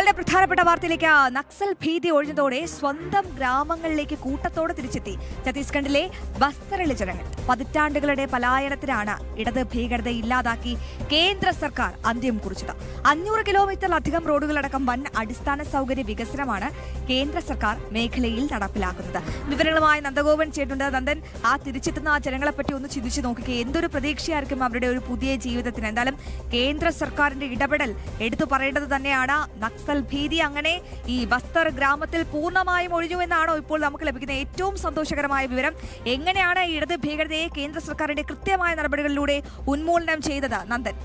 അങ്ങനെ പ്രധാനപ്പെട്ട വാർത്തയിലേക്ക്. നക്സൽ ഭീതി ഒഴിഞ്ഞതോടെ സ്വന്തം ഗ്രാമങ്ങളിലേക്ക് കൂട്ടത്തോടെ തിരിച്ചെത്തി ഛത്തീസ്ഗഡിലെ ബസ്തറിലെ ജനങ്ങൾ. പതിറ്റാണ്ടുകളുടെ പലായനത്തിനാണ് ഇടത് ഭീകരത ഇല്ലാതാക്കി കേന്ദ്ര സർക്കാർ അന്ത്യം കുറിച്ചത്. 500 കിലോമീറ്ററിലധികം റോഡുകളടക്കം വൻ അടിസ്ഥാന സൗകര്യ വികസനമാണ് കേന്ദ്ര സർക്കാർ മേഖലയിൽ നടപ്പിലാക്കുന്നത്. വിവരങ്ങളുമായി നന്ദഗോപൻ ചേട്ടുണ്ട്. നന്ദൻ, ആ തിരിച്ചെത്തുന്ന ആ ജനങ്ങളെ പറ്റി ഒന്ന് ചിന്തിച്ചു നോക്കിക്കേ. എന്തൊരു പ്രതീക്ഷയായിരിക്കും അവരുടെ ഒരു പുതിയ ജീവിതത്തിന്? എന്തായാലും കേന്ദ്ര സർക്കാരിന്റെ ഇടപെടൽ എടുത്തു പറയേണ്ടത് തന്നെയാണ്. നക്സൽ ഭീതി അങ്ങനെ ഈ ബസ്തർ ഗ്രാമത്തിൽ പൂർണ്ണമായും ഒഴിഞ്ഞു എന്നാണോ ഇപ്പോൾ നമുക്ക് ലഭിക്കുന്ന ഏറ്റവും സന്തോഷകരമായ വിവരം? എങ്ങനെയാണ് ഇടത് ഭീകരതയെ കേന്ദ്ര സർക്കാരിന്റെ കൃത്യമായ നടപടികളിലൂടെ ഉന്മൂലനം ചെയ്തത് നന്ദൻ?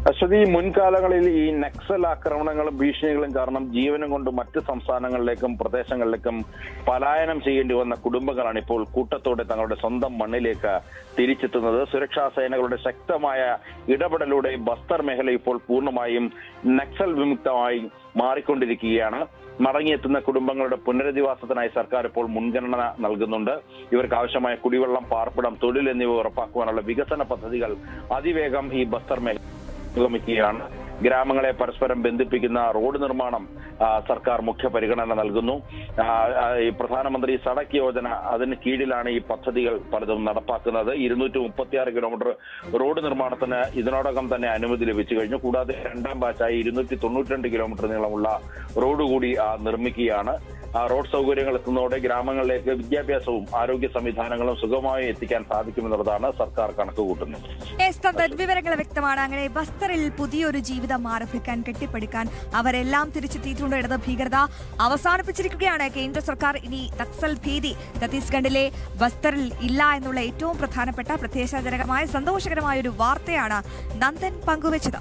അശ്വതി, മുൻകാലങ്ങളിൽ ഈ നക്സൽ ആക്രമണങ്ങളും ഭീഷണികളും കാരണം ജീവനും കൊണ്ട് മറ്റ് സംസ്ഥാനങ്ങളിലേക്കും പ്രദേശങ്ങളിലേക്കും പലായനം ചെയ്യേണ്ടി വന്ന കുടുംബങ്ങളാണ് ഇപ്പോൾ കൂട്ടത്തോടെ തങ്ങളുടെ സ്വന്തം മണ്ണിലേക്ക് തിരിച്ചെത്തുന്നത്. സുരക്ഷാ സേനകളുടെ ശക്തമായ ഇടപെടലൂടെ ബസ്തർ മേഖല ഇപ്പോൾ പൂർണ്ണമായും നക്സൽ വിമുക്തമായി മാറിക്കൊണ്ടിരിക്കുകയാണ്. മടങ്ങിയെത്തുന്ന കുടുംബങ്ങളുടെ പുനരധിവാസത്തിനായി സർക്കാർ ഇപ്പോൾ മുൻഗണന നൽകുന്നുണ്ട്. ഇവർക്ക് ആവശ്യമായ കുടിവെള്ളം, പാർപ്പിടം, തൊഴിൽ എന്നിവ ഉറപ്പാക്കുവാനുള്ള വികസന പദ്ധതികൾ അതിവേഗം ഈ ബസ്തർ മേഖല പുരോഗമിക്കുകയാണ്. ഗ്രാമങ്ങളെ പരസ്പരം ബന്ധിപ്പിക്കുന്ന റോഡ് നിർമ്മാണം സർക്കാർ മുഖ്യ പരിഗണന നൽകുന്നു. ഈ പ്രധാനമന്ത്രി സഡക് യോജന, അതിന് കീഴിലാണ് ഈ പദ്ധതികൾ പലതും നടപ്പാക്കുന്നത്. 236 കിലോമീറ്റർ റോഡ് നിർമ്മാണത്തിന് ഇതിനോടകം തന്നെ അനുമതി ലഭിച്ചു കഴിഞ്ഞു. കൂടാതെ രണ്ടാം ബാച്ചായി 292 കിലോമീറ്റർ നീളമുള്ള റോഡ് കൂടി നിർമ്മിക്കുകയാണ്. റോഡ് സൗകര്യങ്ങൾ എത്തുന്നതോടെ ഗ്രാമങ്ങളിലേക്ക് വിദ്യാഭ്യാസവും ആരോഗ്യ സംവിധാനങ്ങളും സുഗമമായി എത്തിക്കാൻ സാധിക്കുമെന്നുള്ളതാണ് സർക്കാർ കണക്കുകൂട്ടുന്നത്. വിവരങ്ങൾ വ്യക്തമാണ്. അങ്ങനെ ബസ്തറിൽ പുതിയൊരു ജീവിതം ആരംഭിക്കാൻ, കെട്ടിപ്പടുക്കാൻ അവരെല്ലാം തിരിച്ചെത്തിയിട്ടുണ്ട്. ഇടത് ഭീകരത അവസാനിപ്പിച്ചിരിക്കുകയാണ് കേന്ദ്ര സർക്കാർ. ഇനി നക്സൽ ഭീതി ഛത്തീസ്ഗഡിലെ ബസ്തറിൽ ഇല്ല എന്നുള്ള ഏറ്റവും പ്രധാനപ്പെട്ട പ്രത്യാശാജനകമായ സന്തോഷകരമായ ഒരു വാർത്തയാണ് നന്ദൻ പങ്കുവച്ചത്.